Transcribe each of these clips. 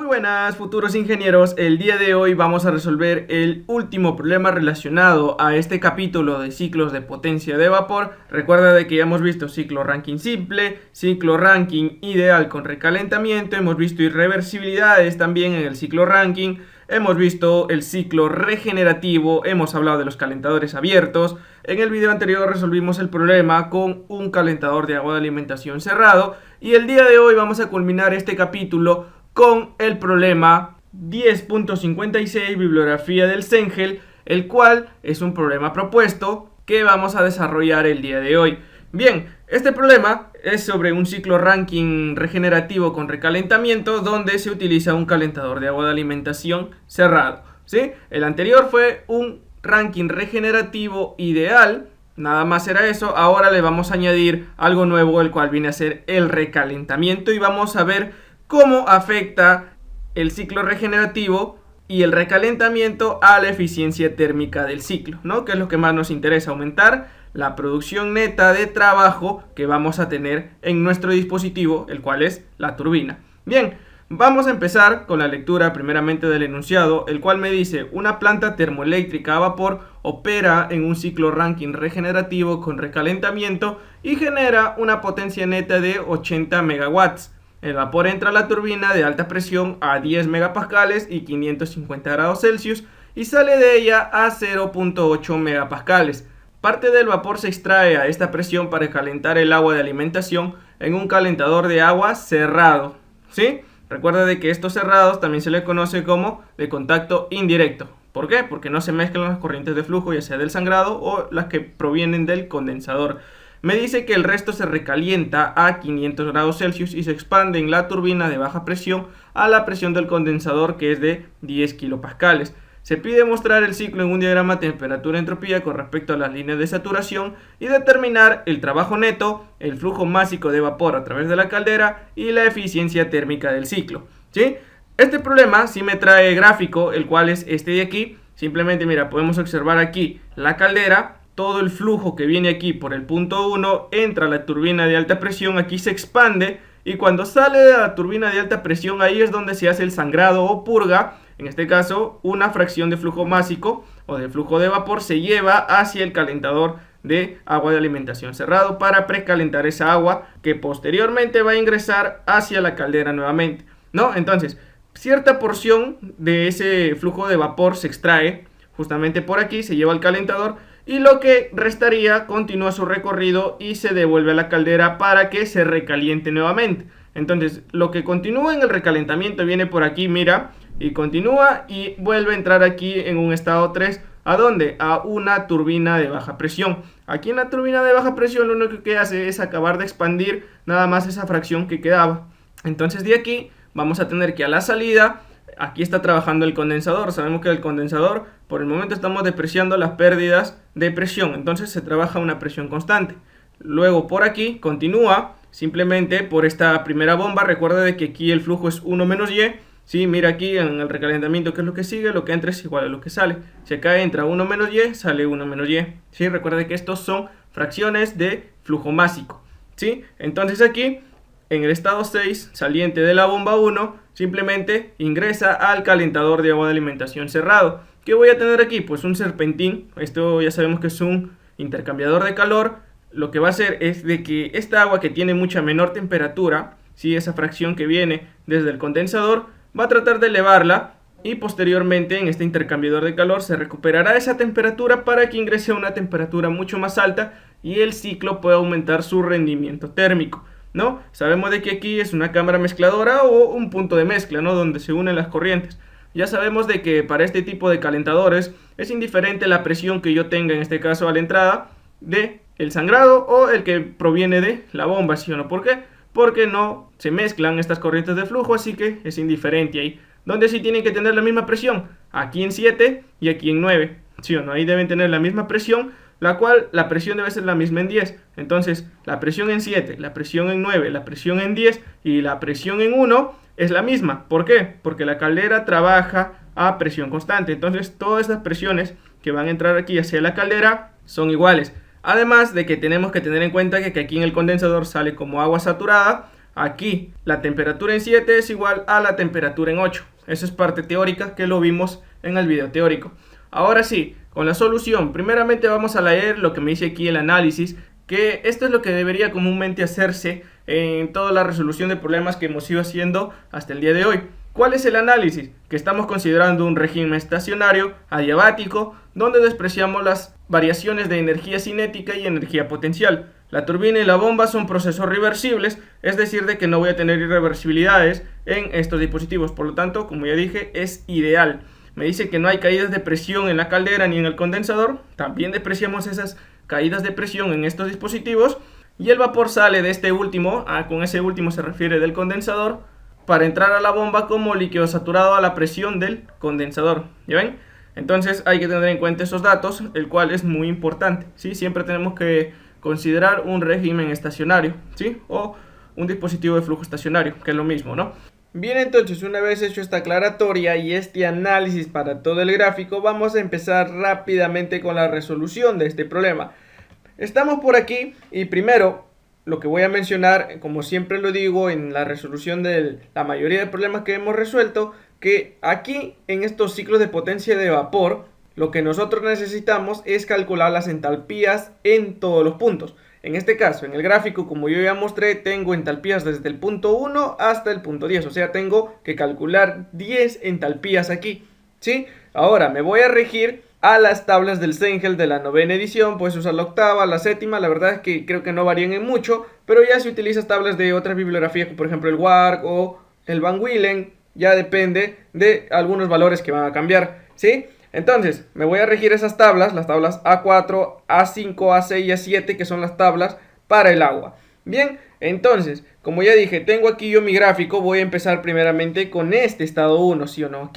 Muy buenas futuros ingenieros, el día de hoy vamos a resolver el último problema relacionado a este capítulo de ciclos de potencia de vapor. Recuerda de que ya hemos visto ciclo Rankine simple, ciclo Rankine ideal con recalentamiento, hemos visto irreversibilidades también en el ciclo Rankine, hemos visto el ciclo regenerativo, hemos hablado de los calentadores abiertos. En el video anterior resolvimos el problema con un calentador de agua de alimentación cerrado y el día de hoy vamos a culminar este capítulo con el problema 10.56 bibliografía del Cengel, el cual es un problema propuesto que vamos a desarrollar el día de hoy. Bien, este problema es sobre un ciclo Rankine regenerativo con recalentamiento donde se utiliza un calentador de agua de alimentación cerrado, ¿sí? El anterior fue un Rankine regenerativo ideal, nada más era eso. Ahora le vamos a añadir algo nuevo, el cual viene a ser el recalentamiento, y vamos a ver cómo afecta el ciclo regenerativo y el recalentamiento a la eficiencia térmica del ciclo, ¿no? Que es lo que más nos interesa, aumentar la producción neta de trabajo que vamos a tener en nuestro dispositivo, el cual es la turbina. Bien, vamos a empezar con la lectura primeramente del enunciado, el cual me dice: una planta termoeléctrica a vapor opera en un ciclo Rankine regenerativo con recalentamiento y genera una potencia neta de 80 megawatts. El vapor entra a la turbina de alta presión a 10 megapascales y 550 grados Celsius y sale de ella a 0.8 megapascales. Parte del vapor se extrae a esta presión para calentar el agua de alimentación en un calentador de agua cerrado, ¿sí? Recuerda de que estos cerrados también se le conoce como de contacto indirecto. ¿Por qué? Porque no se mezclan las corrientes de flujo, ya sea del sangrado o las que provienen del condensador. Me dice que el resto se recalienta a 500 grados Celsius y se expande en la turbina de baja presión a la presión del condensador, que es de 10 kilopascales. Se pide mostrar el ciclo en un diagrama temperatura-entropía con respecto a las líneas de saturación y determinar el trabajo neto, el flujo másico de vapor a través de la caldera y la eficiencia térmica del ciclo, ¿sí? Este problema sí me trae gráfico, el cual es este de aquí. Simplemente, mira, podemos observar aquí la caldera. Todo el flujo que viene aquí por el punto 1 entra a la turbina de alta presión, aquí se expande, y cuando sale de la turbina de alta presión, ahí es donde se hace el sangrado o purga. En este caso, una fracción de flujo másico o de flujo de vapor se lleva hacia el calentador de agua de alimentación cerrado para precalentar esa agua que posteriormente va a ingresar hacia la caldera nuevamente, ¿no? Entonces, cierta porción de ese flujo de vapor se extrae justamente por aquí, se lleva al calentador, y lo que restaría continúa su recorrido y se devuelve a la caldera para que se recaliente nuevamente. Entonces, lo que continúa en el recalentamiento viene por aquí, mira, y continúa y vuelve a entrar aquí en un estado 3. ¿A dónde? A una turbina de baja presión. Aquí en la turbina de baja presión lo único que hace es acabar de expandir nada más esa fracción que quedaba. Entonces, de aquí vamos a tener que a la salida, aquí está trabajando el condensador. Sabemos que el condensador, por el momento estamos depreciando las pérdidas de presión, entonces se trabaja a una presión constante. Luego por aquí continúa simplemente por esta primera bomba. Recuerda de que aquí el flujo es 1 menos Y. ¿Sí? Mira aquí en el recalentamiento que es lo que sigue, lo que entra es igual a lo que sale. Si acá entra 1 menos Y, sale 1 menos Y. ¿Sí? Recuerda que estos son fracciones de flujo másico, ¿sí? Entonces aquí, en el estado 6, saliente de la bomba 1, simplemente ingresa al calentador de agua de alimentación cerrado. ¿Qué voy a tener aquí? Pues un serpentín. Esto ya sabemos que es un intercambiador de calor. Lo que va a hacer es de que esta agua que tiene mucha menor temperatura, ¿sí? Esa fracción que viene desde el condensador, va a tratar de elevarla y posteriormente en este intercambiador de calor se recuperará esa temperatura para que ingrese a una temperatura mucho más alta y el ciclo pueda aumentar su rendimiento térmico, ¿no? Sabemos de que aquí es una cámara mezcladora o un punto de mezcla, ¿no? Donde se unen las corrientes. Ya sabemos de que para este tipo de calentadores es indiferente la presión que yo tenga, en este caso a la entrada de el sangrado o el que proviene de la bomba, ¿sí o no? ¿Por qué? Porque no se mezclan estas corrientes de flujo, así que es indiferente ahí. ¿Dónde sí tienen que tener la misma presión? Aquí en 7 y aquí en 9, ¿sí o no? Ahí deben tener la misma presión, la cual la presión debe ser la misma en 10. Entonces, la presión en 7, la presión en 9, la presión en 10 y la presión en 1 es la misma. ¿Por qué? Porque la caldera trabaja a presión constante. Entonces, todas estas presiones que van a entrar aquí hacia la caldera son iguales. Además de que tenemos que tener en cuenta que aquí en el condensador sale como agua saturada, aquí la temperatura en 7 es igual a la temperatura en 8. Eso es parte teórica que lo vimos en el video teórico. Ahora sí, con la solución, primeramente vamos a leer lo que me dice aquí el análisis, que esto es lo que debería comúnmente hacerse en toda la resolución de problemas que hemos ido haciendo hasta el día de hoy. ¿Cuál es el análisis? Que estamos considerando un régimen estacionario, adiabático, donde despreciamos las variaciones de energía cinética y energía potencial. La turbina y la bomba son procesos reversibles, es decir, de que no voy a tener irreversibilidades en estos dispositivos. Por lo tanto, como ya dije, es ideal. Me dice que no hay caídas de presión en la caldera ni en el condensador. También despreciamos esas caídas de presión en estos dispositivos. Y el vapor sale de este último, con ese último se refiere del condensador, para entrar a la bomba como líquido saturado a la presión del condensador. ¿Ya ven? Entonces hay que tener en cuenta esos datos, el cual es muy importante, ¿sí? Siempre tenemos que considerar un régimen estacionario, ¿sí? O un dispositivo de flujo estacionario, que es lo mismo, ¿no? Bien, entonces una vez hecho esta aclaratoria y este análisis para todo el gráfico, vamos a empezar rápidamente con la resolución de este problema. Estamos por aquí y primero lo que voy a mencionar, como siempre lo digo en la resolución de la mayoría de problemas que hemos resuelto, que aquí en estos ciclos de potencia de vapor, lo que nosotros necesitamos es calcular las entalpías en todos los puntos. En este caso, en el gráfico, como yo ya mostré, tengo entalpías desde el punto 1 hasta el punto 10. O sea, tengo que calcular 10 entalpías aquí, ¿sí? Ahora, me voy a regir a las tablas del Zengel de la novena edición. Puedes usar la octava, la séptima. La verdad es que creo que no varían en mucho. Pero ya si utilizas tablas de otras bibliografías, como por ejemplo el WARC o el Van Willen, ya depende de algunos valores que van a cambiar, ¿sí? Entonces, me voy a regir esas tablas, las tablas A4, A5, A6 y A7, que son las tablas para el agua. Bien, entonces, como ya dije, tengo aquí yo mi gráfico. Voy a empezar primeramente con este estado 1, ¿sí o no?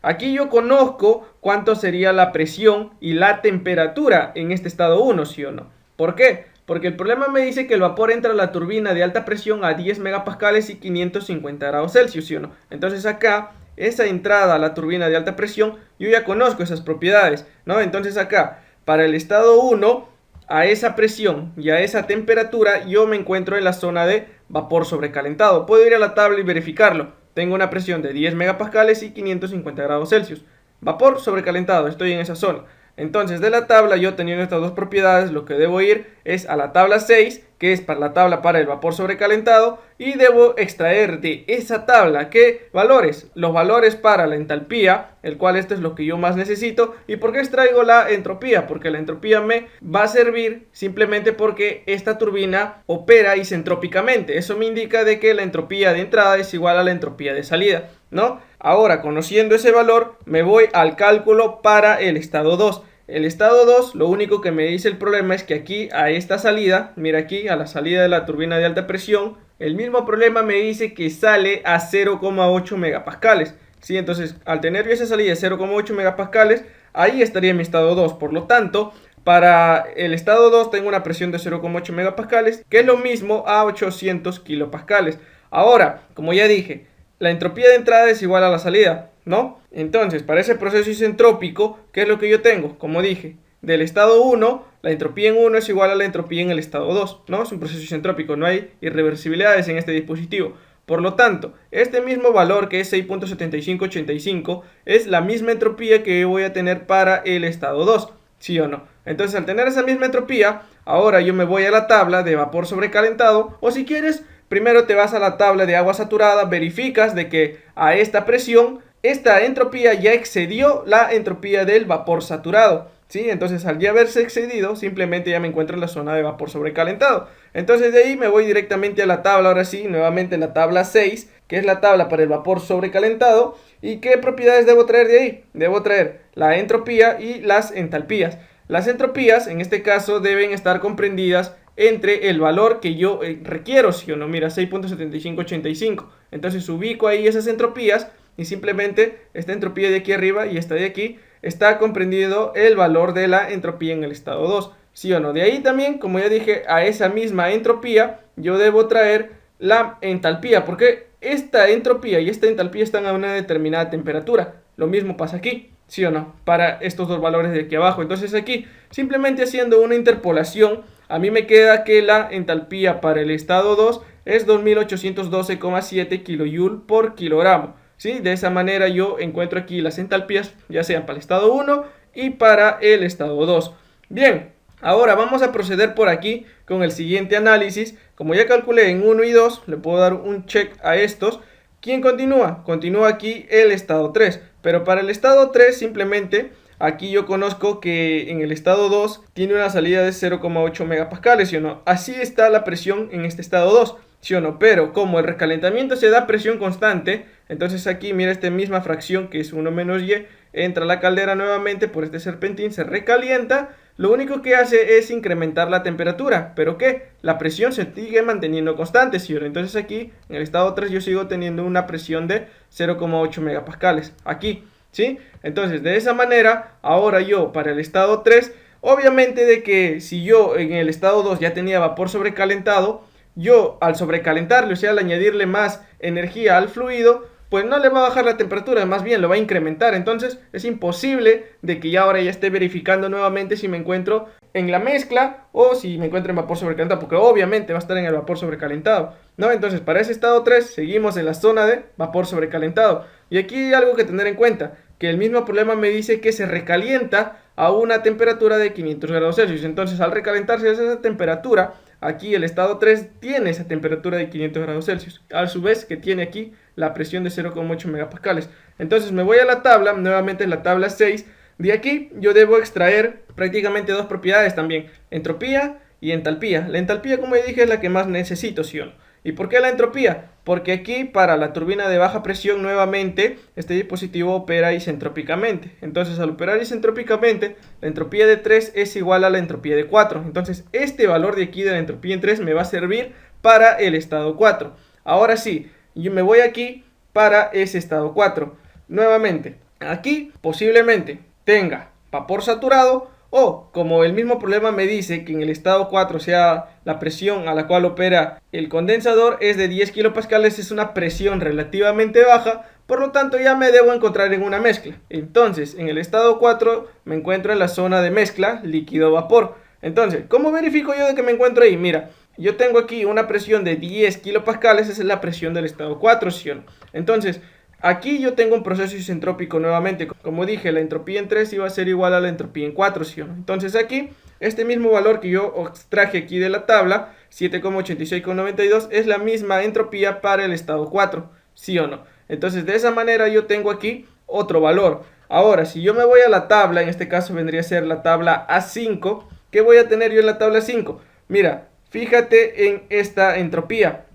Aquí yo conozco cuánto sería la presión y la temperatura en este estado 1, ¿sí o no? ¿Por qué? Porque el problema me dice que el vapor entra a la turbina de alta presión a 10 megapascales y 550 grados Celsius, ¿sí o no? Entonces acá, esa entrada a la turbina de alta presión, yo ya conozco esas propiedades, ¿no? Entonces acá, para el estado 1, a esa presión y a esa temperatura, yo me encuentro en la zona de vapor sobrecalentado. Puedo ir a la tabla y verificarlo. Tengo una presión de 10 megapascales y 550 grados Celsius. Vapor sobrecalentado, estoy en esa zona. Entonces de la tabla, yo teniendo estas dos propiedades, lo que debo ir es a la tabla 6, que es para la tabla para el vapor sobrecalentado, y debo extraer de esa tabla, ¿qué valores? Los valores para la entalpía, el cual esto es lo que yo más necesito. ¿Y por qué extraigo la entropía? Porque la entropía me va a servir simplemente porque esta turbina opera isentrópicamente. Eso me indica de que la entropía de entrada es igual a la entropía de salida, ¿no? Ahora, conociendo ese valor, me voy al cálculo para el estado 2. El estado 2, lo único que me dice el problema es que aquí a esta salida, mira aquí, a la salida de la turbina de alta presión, el mismo problema me dice que sale a 0,8 megapascales. ¿Sí? Entonces, al tener yo esa salida de 0,8 megapascales, ahí estaría mi estado 2. Por lo tanto, para el estado 2 tengo una presión de 0,8 megapascales, que es lo mismo a 800 kilopascales. Ahora, como ya dije, la entropía de entrada es igual a la salida, ¿no? Entonces, para ese proceso isentrópico, ¿qué es lo que yo tengo? Como dije, del estado 1, la entropía en 1 es igual a la entropía en el estado 2, ¿no? Es un proceso isentrópico, no hay irreversibilidades en este dispositivo. Por lo tanto, este mismo valor, que es 6.7585, es la misma entropía que voy a tener para el estado 2, ¿sí o no? Entonces, al tener esa misma entropía, ahora yo me voy a la tabla de vapor sobrecalentado, o si quieres, primero te vas a la tabla de agua saturada, verificas de que a esta presión, esta entropía ya excedió la entropía del vapor saturado, ¿sí? Entonces, al ya haberse excedido, simplemente ya me encuentro en la zona de vapor sobrecalentado. Entonces, de ahí me voy directamente a la tabla, ahora sí, nuevamente la tabla 6, que es la tabla para el vapor sobrecalentado. ¿Y qué propiedades debo traer de ahí? Debo traer la entropía y las entalpías. Las entropías, en este caso, deben estar comprendidas entre el valor que yo requiero, ¿sí o no? Mira, 6.7585. Entonces ubico ahí esas entropías y simplemente esta entropía de aquí arriba y esta de aquí está comprendido el valor de la entropía en el estado 2, ¿sí o no? De ahí también, como ya dije, a esa misma entropía yo debo traer la entalpía, porque esta entropía y esta entalpía están a una determinada temperatura. Lo mismo pasa aquí, ¿sí o no? Para estos dos valores de aquí abajo. Entonces aquí, simplemente haciendo una interpolación, a mí me queda que la entalpía para el estado 2 es 2812,7 kJ por kilogramo. ¿Sí? De esa manera yo encuentro aquí las entalpías, ya sean para el estado 1 y para el estado 2. Bien, ahora vamos a proceder por aquí con el siguiente análisis. Como ya calculé en 1 y 2, le puedo dar un check a estos. ¿Quién continúa? Continúa aquí el estado 3, pero para el estado 3 simplemente aquí yo conozco que en el estado 2 tiene una salida de 0,8 megapascales, ¿sí o no? Así está la presión en este estado 2, ¿sí o no? Pero como el recalentamiento se da a presión constante, entonces aquí mira esta misma fracción que es 1 menos y, entra a la caldera nuevamente por este serpentín, se recalienta, lo único que hace es incrementar la temperatura, pero ¿qué? La presión se sigue manteniendo constante, ¿sí o no? Entonces aquí en el estado 3 yo sigo teniendo una presión de 0,8 megapascales, aquí, ¿sí? Entonces de esa manera, ahora yo para el estado 3, obviamente de que si yo en el estado 2 ya tenía vapor sobrecalentado, yo al sobrecalentarle, o sea al añadirle más energía al fluido, pues no le va a bajar la temperatura, más bien lo va a incrementar. Entonces es imposible de que ya ahora ya esté verificando nuevamente si me encuentro en la mezcla o si me encuentro en vapor sobrecalentado, porque obviamente va a estar en el vapor sobrecalentado, ¿no? Entonces para ese estado 3 seguimos en la zona de vapor sobrecalentado. Y aquí hay algo que tener en cuenta, que el mismo problema me dice que se recalienta a una temperatura de 500 grados Celsius. Entonces al recalentarse a esa temperatura, aquí el estado 3 tiene esa temperatura de 500 grados Celsius, a su vez que tiene aquí la presión de 0,8 megapascales. Entonces me voy a la tabla, nuevamente la tabla 6. De aquí yo debo extraer prácticamente dos propiedades también, entropía y entalpía. La entalpía, como ya dije, es la que más necesito, ¿sí o no? ¿Y por qué la entropía? Porque aquí para la turbina de baja presión nuevamente este dispositivo opera isentrópicamente. Entonces al operar isentrópicamente la entropía de 3 es igual a la entropía de 4. Entonces este valor de aquí de la entropía en 3 me va a servir para el estado 4. Ahora sí, yo me voy aquí para ese estado 4. Nuevamente, aquí posiblemente tenga vapor saturado o como el mismo problema me dice que en el estado 4, o sea, la presión a la cual opera el condensador es de 10 kilopascales, es una presión relativamente baja, por lo tanto ya me debo encontrar en una mezcla. Entonces, en el estado 4 me encuentro en la zona de mezcla líquido-vapor. Entonces, ¿cómo verifico yo de que me encuentro ahí? Mira, yo tengo aquí una presión de 10 kilopascales, esa es la presión del estado 4, ¿sí o no? Entonces, aquí yo tengo un proceso isentrópico nuevamente. Como dije, la entropía en 3 iba a ser igual a la entropía en 4, ¿sí o no? Entonces aquí, este mismo valor que yo extraje aquí de la tabla, 7,86,92, es la misma entropía para el estado 4, ¿sí o no? Entonces de esa manera yo tengo aquí otro valor. Ahora, si yo me voy a la tabla, en este caso vendría a ser la tabla A5, ¿qué voy a tener yo en la tabla 5? Mira, fíjate en esta entropía.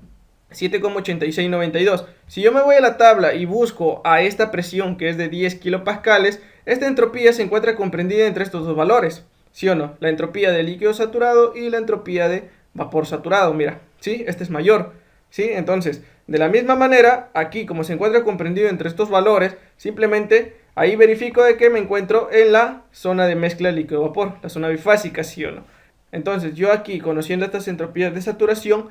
7,8692. Si yo me voy a la tabla y busco a esta presión que es de 10 kilopascales, esta entropía se encuentra comprendida entre estos dos valores, ¿sí o no? La entropía de líquido saturado y la entropía de vapor saturado, mira, ¿sí? Este es mayor, ¿sí? Entonces, de la misma manera, aquí como se encuentra comprendido entre estos valores, simplemente ahí verifico de que me encuentro en la zona de mezcla líquido-vapor, la zona bifásica, ¿sí o no? Entonces, yo aquí, conociendo estas entropías de saturación,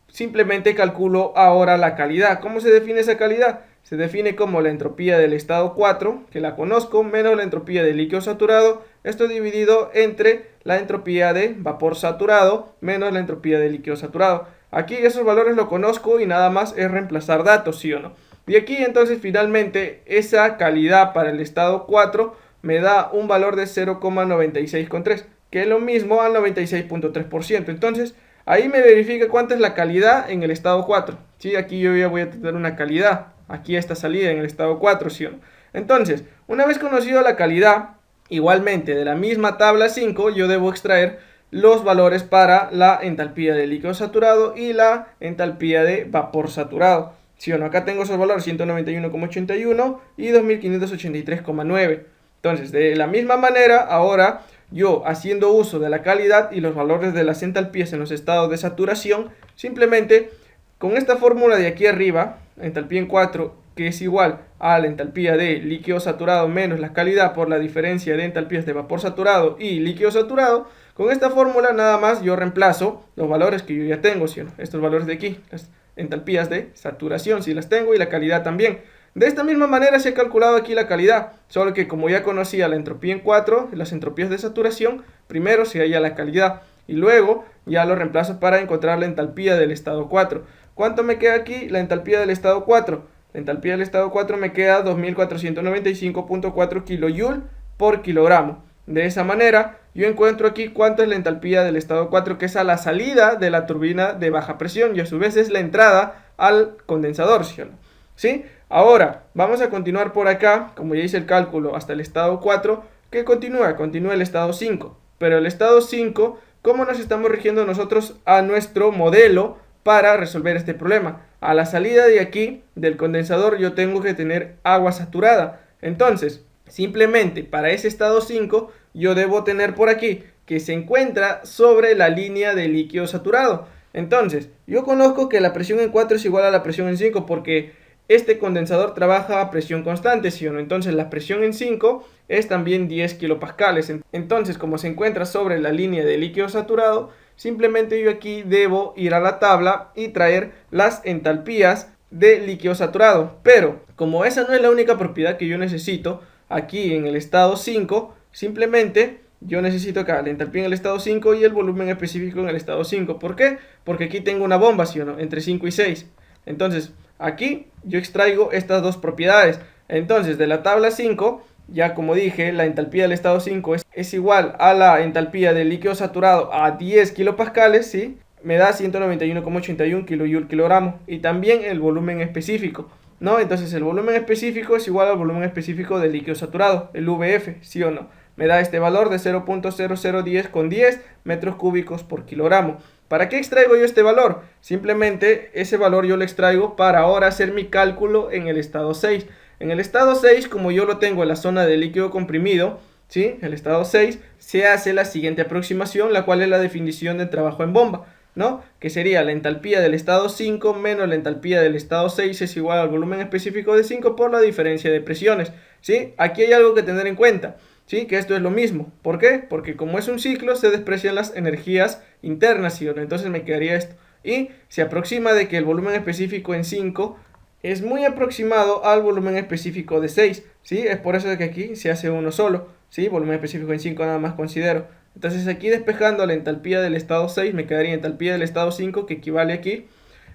simplemente calculo ahora la calidad. ¿Cómo se define esa calidad? Se define como la entropía del estado 4, que la conozco, menos la entropía de líquido saturado. Esto dividido entre la entropía de vapor saturado menos la entropía de líquido saturado. Aquí esos valores lo conozco y nada más es reemplazar datos, ¿sí o no? Y aquí entonces finalmente esa calidad para el estado 4 me da un valor de 0,96,3, que es lo mismo al 96,3%. Entonces ahí me verifica cuánta es la calidad en el estado 4. ¿Sí? Aquí yo ya voy a tener una calidad. Aquí esta salida en el estado 4, ¿sí o no? Entonces, una vez conocido la calidad, igualmente de la misma tabla 5, yo debo extraer los valores para la entalpía de líquido saturado y la entalpía de vapor saturado. ¿Sí o no? Acá tengo esos valores, 191,81 y 2583,9. Entonces, de la misma manera, ahora yo haciendo uso de la calidad y los valores de las entalpías en los estados de saturación, simplemente con esta fórmula de aquí arriba, entalpía en 4, que es igual a la entalpía de líquido saturado menos la calidad por la diferencia de entalpías de vapor saturado y líquido saturado, con esta fórmula nada más yo reemplazo los valores que yo ya tengo, ¿sí o no? Estos valores de aquí, las entalpías de saturación, si las tengo, y la calidad también. De esta misma manera se ha calculado aquí la calidad, solo que como ya conocía la entropía en 4, las entropías de saturación, primero se halla la calidad y luego ya lo reemplazo para encontrar la entalpía del estado 4. ¿Cuánto me queda aquí? La entalpía del estado 4. La entalpía del estado 4 me queda 2495.4 kJ por kilogramo. De esa manera, yo encuentro aquí cuánto es la entalpía del estado 4, que es a la salida de la turbina de baja presión y a su vez es la entrada al condensador, ¿sí o no? ¿Sí? Ahora, vamos a continuar por acá, como ya hice el cálculo hasta el estado 4, que continúa el estado 5. Pero el estado 5, ¿cómo nos estamos rigiendo nosotros a nuestro modelo para resolver este problema? A la salida de aquí, del condensador, yo tengo que tener agua saturada. Entonces, simplemente para ese estado 5, yo debo tener por aquí que se encuentra sobre la línea de líquido saturado. Entonces, yo conozco que la presión en 4 es igual a la presión en 5 porque este condensador trabaja a presión constante, ¿sí o no? Entonces la presión en 5 es también 10 kilopascales. Entonces, como se encuentra sobre la línea de líquido saturado, simplemente yo aquí debo ir a la tabla y traer las entalpías de líquido saturado. Pero, como esa no es la única propiedad que yo necesito, aquí en el estado 5, simplemente yo necesito acá la entalpía en el estado 5 y el volumen específico en el estado 5. ¿Por qué? Porque aquí tengo una bomba, ¿sí o no? Entre 5 y 6. Entonces, aquí yo extraigo estas dos propiedades. Entonces, de la tabla 5, ya como dije, la entalpía del estado 5 es igual a la entalpía del líquido saturado a 10 kilopascales, ¿sí? Me da 191,81 kJ kilogramo. Y también el volumen específico, ¿no? Entonces, el volumen específico es igual al volumen específico del líquido saturado, el VF, ¿sí o no? Me da este valor de 0.0010 con 10 metros cúbicos por kilogramo. ¿Para qué extraigo yo este valor? Simplemente ese valor yo lo extraigo para ahora hacer mi cálculo en el estado 6. En el estado 6, como yo lo tengo en la zona de líquido comprimido, ¿sí? El estado 6, se hace la siguiente aproximación, la cual es la definición de trabajo en bomba, ¿no? Que sería la entalpía del estado 5 menos la entalpía del estado 6 es igual al volumen específico de 5 por la diferencia de presiones, ¿sí? Aquí hay algo que tener en cuenta. ¿Sí? Que esto es lo mismo. ¿Por qué? Porque como es un ciclo, se desprecian las energías internas, ¿sí? Entonces me quedaría esto. Y se aproxima de que el volumen específico en 5 es muy aproximado al volumen específico de 6, ¿sí? Es por eso que aquí se hace uno solo, ¿sí? Volumen específico en 5 nada más considero. Entonces aquí despejando la entalpía del estado 6, me quedaría entalpía del estado 5, que equivale aquí,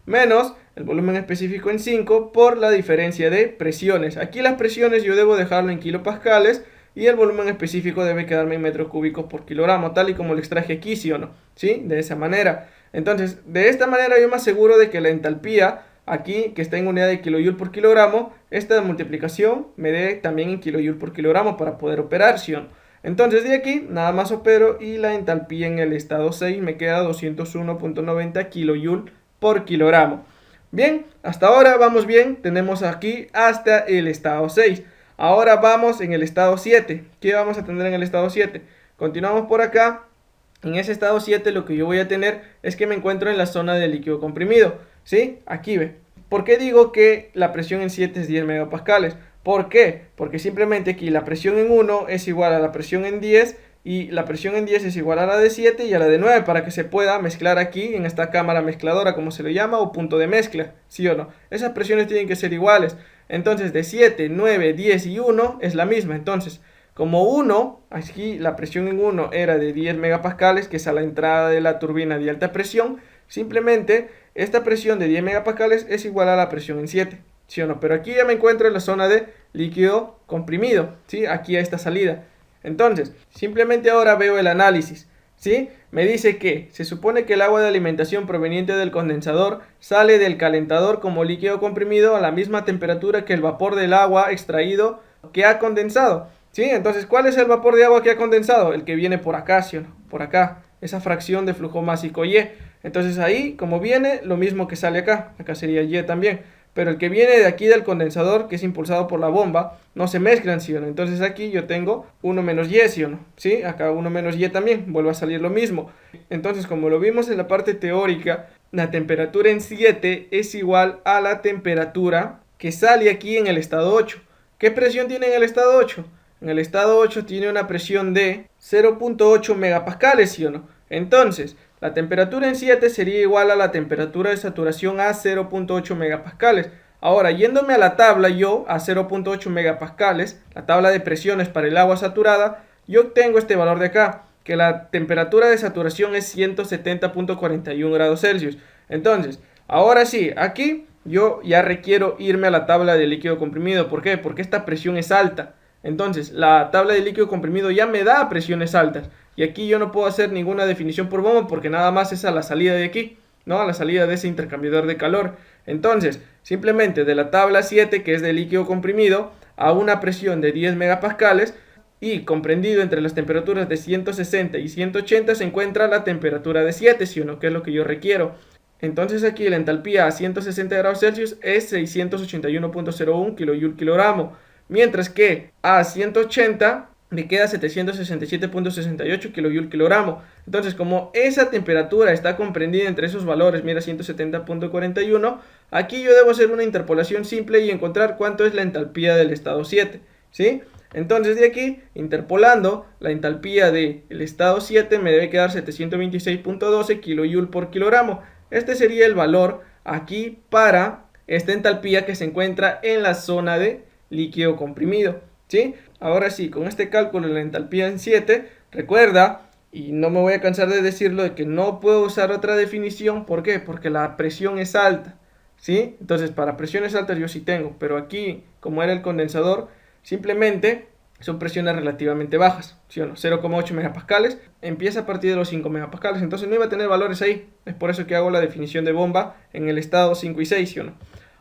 menos el volumen específico en 5 por la diferencia de presiones. Aquí las presiones yo debo dejarlo en kilopascales, y el volumen específico debe quedarme en metros cúbicos por kilogramo, tal y como lo extraje aquí, ¿sí o no? ¿Sí? De esa manera. Entonces, de esta manera yo me aseguro de que la entalpía aquí, que está en unidad de kilojoule por kilogramo, esta multiplicación me dé también en kilojoule por kilogramo para poder operar, ¿sí o no? Entonces de aquí nada más opero y la entalpía en el estado 6 me queda 201.90 kilojoule por kilogramo. Bien, hasta ahora vamos bien, tenemos aquí hasta el estado 6. Ahora vamos en el estado 7. ¿Qué vamos a tener en el estado 7? Continuamos por acá. En ese estado 7 lo que yo voy a tener es que me encuentro en la zona de líquido comprimido. ¿Sí? Aquí ve. ¿Por qué digo que la presión en 7 es 10 megapascales? ¿Por qué? Porque simplemente aquí la presión en 1 es igual a la presión en 10 y la presión en 10 es igual a la de 7 y a la de 9 para que se pueda mezclar aquí en esta cámara mezcladora, como se le llama, o punto de mezcla, ¿sí o no? Esas presiones tienen que ser iguales. Entonces de 7, 9, 10 y 1 es la misma. Entonces, como 1, aquí la presión en 1 era de 10 megapascales, que es a la entrada de la turbina de alta presión, simplemente esta presión de 10 megapascales es igual a la presión en 7, ¿sí o no? Pero aquí ya me encuentro en la zona de líquido comprimido, ¿sí? Aquí a esta salida. Entonces, simplemente ahora veo el análisis, ¿sí? Me dice que se supone que el agua de alimentación proveniente del condensador sale del calentador como líquido comprimido a la misma temperatura que el vapor del agua extraído que ha condensado, ¿sí? Entonces, ¿cuál es el vapor de agua que ha condensado? El que viene por acá, ¿sí o no? Por acá, esa fracción de flujo másico Y. Entonces ahí, como viene, lo mismo que sale acá, acá sería Y también. Pero el que viene de aquí del condensador, que es impulsado por la bomba, no se mezclan, ¿sí o no? Entonces aquí yo tengo 1 menos Y, ¿sí o no? ¿Sí? Acá 1 menos Y también, vuelve a salir lo mismo. Entonces, como lo vimos en la parte teórica, la temperatura en 7 es igual a la temperatura que sale aquí en el estado 8. ¿Qué presión tiene en el estado 8? En el estado 8 tiene una presión de 0.8 megapascales, ¿sí o no? Entonces, la temperatura en 7 sería igual a la temperatura de saturación a 0.8 megapascales. Ahora, yéndome a la tabla yo, a 0.8 megapascales, la tabla de presiones para el agua saturada, yo obtengo este valor de acá, que la temperatura de saturación es 170.41 grados Celsius. Entonces, Ahora sí, aquí yo ya requiero irme a la tabla de líquido comprimido. ¿Por qué? Porque esta presión es alta. Entonces, la tabla de líquido comprimido ya me da presiones altas. Y aquí yo no puedo hacer ninguna definición por bomba porque nada más es a la salida de aquí, ¿no? A la salida de ese intercambiador de calor. Entonces, simplemente de la tabla 7, que es de líquido comprimido, a una presión de 10 megapascales y comprendido entre las temperaturas de 160 y 180 se encuentra la temperatura de 7, ¿sí o no? Que es lo que yo requiero. Entonces aquí la entalpía a 160 grados Celsius es 681.01 kJ kilogramo, mientras que a 180 me queda 767.68 kJ kilogramo. Entonces, como esa temperatura está comprendida entre esos valores, mira 170.41, aquí yo debo hacer una interpolación simple y encontrar cuánto es la entalpía del estado 7, ¿sí? Entonces de aquí, interpolando la entalpía del estado 7 me debe quedar 726.12 kJ por kilogramo. Este sería el valor aquí para esta entalpía que se encuentra en la zona de líquido comprimido, ¿sí? Ahora sí, con este cálculo de la entalpía en 7, recuerda, y no me voy a cansar de decirlo, de que no puedo usar otra definición. ¿Por qué? Porque la presión es alta, ¿sí? Entonces, para presiones altas yo sí tengo, pero aquí, como era el condensador, simplemente son presiones relativamente bajas, ¿sí o no? 0,8 megapascales, empieza a partir de los 5 megapascales, entonces no iba a tener valores ahí. Es por eso que hago la definición de bomba en el estado 5 y 6, ¿sí o no?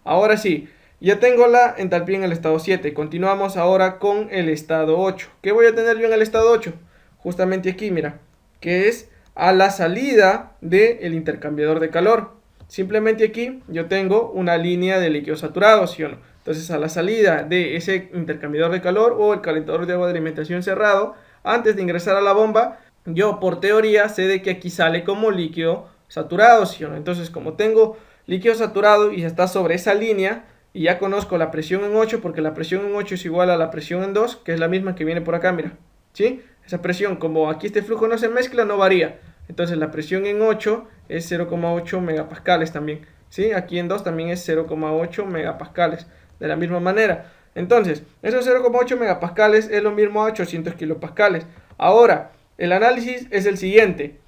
Ahora sí, ya tengo la entalpía en el estado 7. Continuamos ahora con el estado 8. ¿Qué voy a tener yo en el estado 8? Justamente aquí, mira, que es a la salida del intercambiador de calor. Simplemente aquí yo tengo una línea de líquido saturado, ¿sí o no? Entonces a la salida de ese intercambiador de calor o el calentador de agua de alimentación cerrado, antes de ingresar a la bomba, yo por teoría sé de que aquí sale como líquido saturado, ¿sí o no? Entonces como tengo líquido saturado y está sobre esa línea, y ya conozco la presión en 8, porque la presión en 8 es igual a la presión en 2, que es la misma que viene por acá, mira, ¿sí? Esa presión, como aquí este flujo no se mezcla, no varía. Entonces la presión en 8 es 0,8 megapascales también, ¿sí? Aquí en 2 también es 0,8 megapascales, de la misma manera. Entonces, esos 0,8 megapascales es lo mismo a 800 kilopascales. Ahora, el análisis es el siguiente.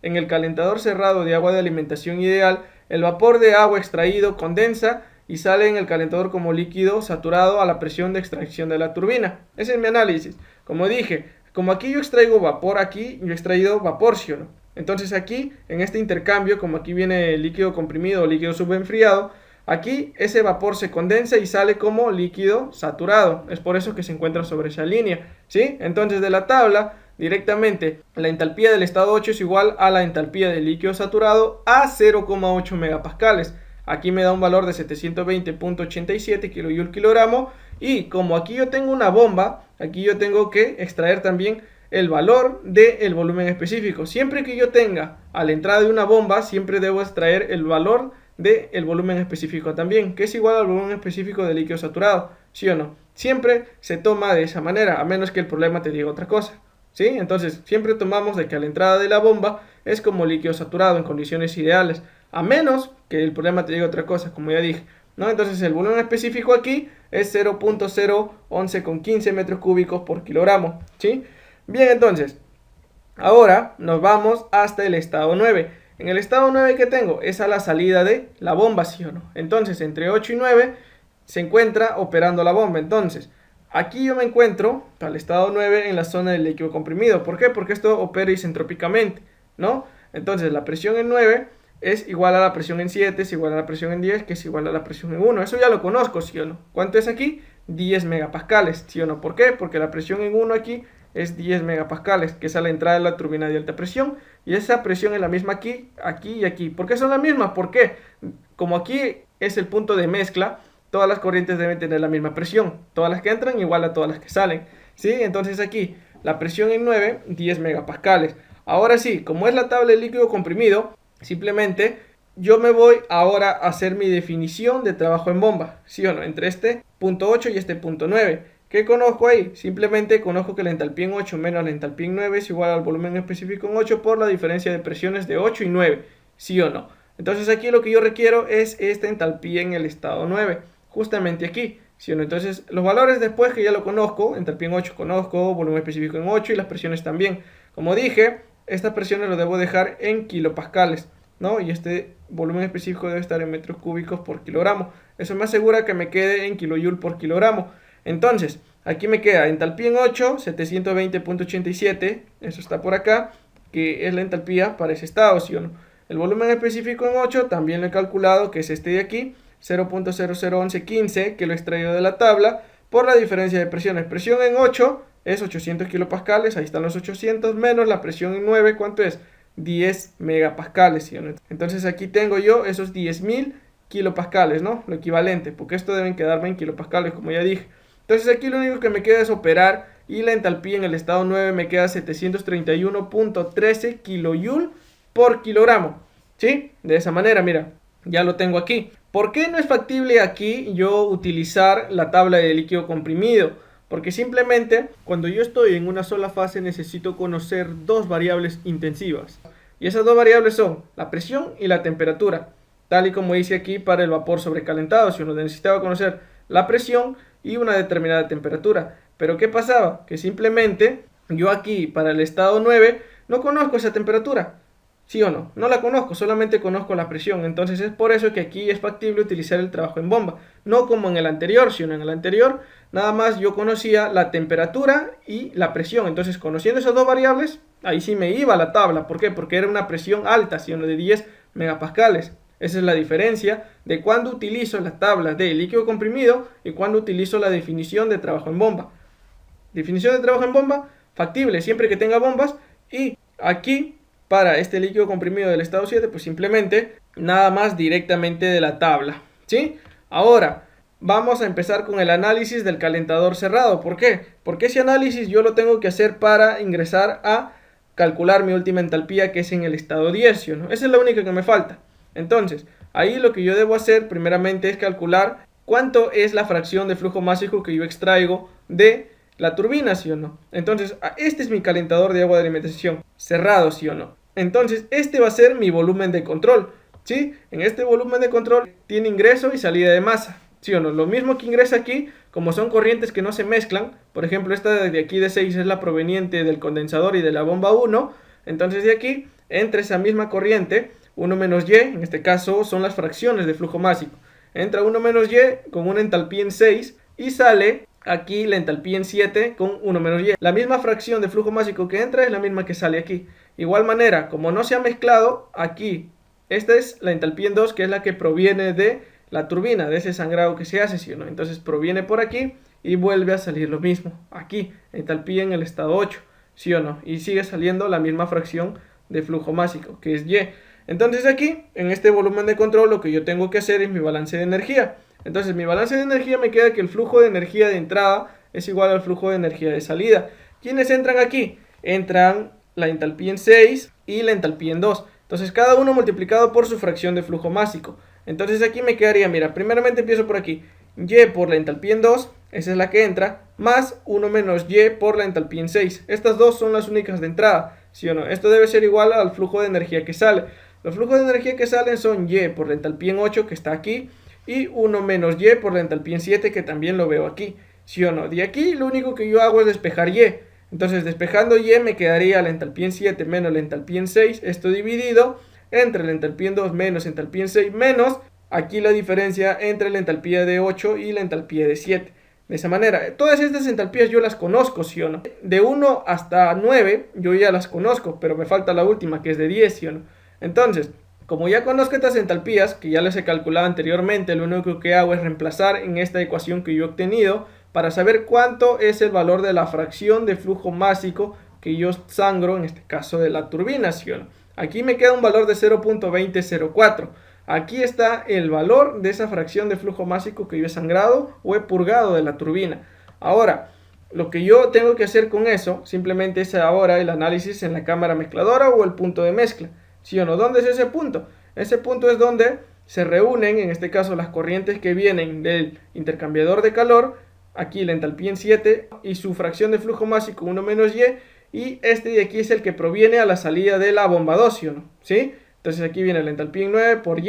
En el calentador cerrado de agua de alimentación ideal, el vapor de agua extraído condensa y sale en el calentador como líquido saturado a la presión de extracción de la turbina. Ese es mi análisis. Como dije, como aquí yo extraigo vapor, aquí yo he extraído vapor, ¿sí o no? Entonces aquí, en este intercambio, como aquí viene líquido comprimido o líquido subenfriado, aquí ese vapor se condensa y sale como líquido saturado. Es por eso que se encuentra sobre esa línea, ¿sí? Entonces de la tabla, directamente, la entalpía del estado 8 es igual a la entalpía del líquido saturado a 0,8 megapascales. Aquí me da un valor de 720.87 kJ kilogramo. Y como aquí yo tengo una bomba, aquí yo tengo que extraer también el valor del volumen específico. Siempre que yo tenga a la entrada de una bomba, siempre debo extraer el valor del volumen específico también, que es igual al volumen específico del líquido saturado, ¿sí o no? Siempre se toma de esa manera, a menos que el problema te diga otra cosa, ¿sí? Entonces, siempre tomamos de que a la entrada de la bomba es como líquido saturado en condiciones ideales, a menos que el problema te diga otra cosa, como ya dije, ¿no? Entonces, el volumen específico aquí es 0.011,15 metros cúbicos por kilogramo, ¿sí? Bien, entonces, ahora nos vamos hasta el estado 9. En el estado 9 que tengo es a la salida de la bomba, ¿sí o no? Entonces, entre 8 y 9 se encuentra operando la bomba. Entonces, aquí yo me encuentro, al estado 9, en la zona del líquido comprimido. ¿Por qué? Porque esto opera isentrópicamente, ¿no? Entonces, la presión en 9 es igual a la presión en 7, es igual a la presión en 10, que es igual a la presión en 1. Eso ya lo conozco, ¿sí o no? ¿Cuánto es aquí? 10 megapascales, ¿sí o no? ¿Por qué? Porque la presión en 1 aquí es 10 megapascales, que es a la entrada de la turbina de alta presión, y esa presión es la misma aquí, aquí y aquí. ¿Por qué son las mismas? Porque como aquí es el punto de mezcla, todas las corrientes deben tener la misma presión, todas las que entran igual a todas las que salen, ¿sí? Entonces aquí la presión en 9, 10 megapascales. Ahora sí, como es la tabla de líquido comprimido, simplemente yo me voy ahora a hacer mi definición de trabajo en bomba, ¿sí o no? Entre este punto 8 y este punto 9. ¿Qué conozco ahí? Simplemente conozco que la entalpía en 8 menos la entalpía en 9 es igual al volumen específico en 8 por la diferencia de presiones de 8 y 9, ¿sí o no? Entonces aquí lo que yo requiero es esta entalpía en el estado 9, justamente aquí, ¿sí o no? Entonces los valores después que ya lo conozco, entalpía en 8 conozco, volumen específico en 8 y las presiones también. Como dije, estas presiones lo debo dejar en kilopascales. ¿no? Y este volumen específico debe estar en metros cúbicos por kilogramo. Eso me asegura que me quede en kilojoule por kilogramo. Entonces, aquí me queda entalpía en 8, 720.87, eso está por acá, que es la entalpía para ese estado, ¿sí o no? El volumen específico en 8 también lo he calculado, que es este de aquí, 0.001115, que lo he extraído de la tabla, por la diferencia de presiones. Presión en 8 es 800 kilopascales, ahí están los 800, menos la presión en 9, ¿cuánto es? 10 megapascales, ¿sí o no? Entonces aquí tengo yo esos 10.000 kilopascales, ¿no? Lo equivalente, porque esto deben quedarme en kilopascales, como ya dije. Entonces aquí lo único que me queda es operar, y la entalpía en el estado 9 me queda 731.13 kilojoule por kilogramo, ¿sí? De esa manera, mira, ya lo tengo aquí. ¿Por qué no es factible aquí yo utilizar la tabla de líquido comprimido? Porque simplemente cuando yo estoy en una sola fase necesito conocer dos variables intensivas. Y esas dos variables son la presión y la temperatura. Tal y como hice aquí para el vapor sobrecalentado, si uno necesitaba conocer la presión y una determinada temperatura. Pero ¿qué pasaba? Que simplemente yo aquí para el estado 9 no conozco esa temperatura. ¿Sí o no? No la conozco, solamente conozco la presión. Entonces es por eso que aquí es factible utilizar el trabajo en bomba. No como en el anterior, sino en el anterior nada más yo conocía la temperatura y la presión. Entonces conociendo esas dos variables, ahí sí me iba a la tabla. ¿Por qué? Porque era una presión alta, ¿sí o no? De 10 megapascales. Esa es la diferencia de cuando utilizo la tabla de líquido comprimido y cuando utilizo la definición de trabajo en bomba. Definición de trabajo en bomba, factible siempre que tenga bombas. Y aquí para este líquido comprimido del estado 7, pues simplemente nada más directamente de la tabla, ¿sí? Ahora vamos a empezar con el análisis del calentador cerrado. ¿Por qué? Porque ese análisis yo lo tengo que hacer para ingresar a calcular mi última entalpía, que es en el estado 10, ¿sí o no? Esa es la única que me falta. Entonces, ahí lo que yo debo hacer primeramente es calcular cuánto es la fracción de flujo másico que yo extraigo de la turbina, ¿sí o no? Entonces, este es mi calentador de agua de alimentación cerrado, ¿sí o no? Entonces, este va a ser mi volumen de control, ¿sí? En este volumen de control tiene ingreso y salida de masa, ¿sí o no? Lo mismo que ingresa aquí, como son corrientes que no se mezclan, por ejemplo, esta de aquí de 6 es la proveniente del condensador y de la bomba 1, entonces de aquí, entre esa misma corriente, 1 menos Y, en este caso son las fracciones de flujo másico, entra 1 menos Y con una entalpía en 6 y sale aquí la entalpía en 7 con 1 menos Y. La misma fracción de flujo másico que entra es la misma que sale aquí. Igual manera, como no se ha mezclado, aquí, esta es la entalpía en 2, que es la que proviene de la turbina, de ese sangrado que se hace, ¿sí o no? Entonces proviene por aquí y vuelve a salir lo mismo. Aquí, entalpía en el estado 8, ¿sí o no? Y sigue saliendo la misma fracción de flujo másico, que es Y. Entonces aquí, en este volumen de control, lo que yo tengo que hacer es mi balance de energía. Entonces mi balance de energía me queda que el flujo de energía de entrada es igual al flujo de energía de salida. ¿Quiénes entran aquí? Entran la entalpía en 6 y la entalpía en 2. Entonces cada uno multiplicado por su fracción de flujo másico. Entonces aquí me quedaría, mira, primeramente empiezo por aquí. Y por la entalpía en 2, esa es la que entra, más 1 menos Y por la entalpía en 6. Estas dos son las únicas de entrada, ¿sí o no? Esto debe ser igual al flujo de energía que sale. Los flujos de energía que salen son Y por la entalpía en 8, que está aquí, y 1 menos Y por la entalpía en 7, que también lo veo aquí, ¿sí o no? De aquí lo único que yo hago es despejar Y. Entonces despejando Y me quedaría la entalpía en 7 menos la entalpía en 6, esto dividido entre la entalpía en 2 menos entalpía en 6 menos aquí la diferencia entre la entalpía de 8 y la entalpía de 7. De esa manera, todas estas entalpías yo las conozco, ¿sí o no? De 1 hasta 9 yo ya las conozco, pero me falta la última, que es de 10, ¿sí o no? Entonces, como ya conozco estas entalpías, que ya les he calculado anteriormente, lo único que hago es reemplazar en esta ecuación que yo he obtenido para saber cuánto es el valor de la fracción de flujo másico que yo sangro, en este caso de la turbina, ¿sí o no? Aquí me queda un valor de 0.2004. Aquí está el valor de esa fracción de flujo másico que yo he sangrado o he purgado de la turbina. Ahora, lo que yo tengo que hacer con eso simplemente es ahora el análisis en la cámara mezcladora o el punto de mezcla. ¿Sí o no? ¿Dónde es ese punto? Ese punto es donde se reúnen, en este caso, las corrientes que vienen del intercambiador de calor, aquí la entalpía en 7 y su fracción de flujo másico 1 menos Y este de aquí es el que proviene a la salida de la bomba 2, ¿sí o no? ¿Sí? Entonces aquí viene la entalpía en 9 por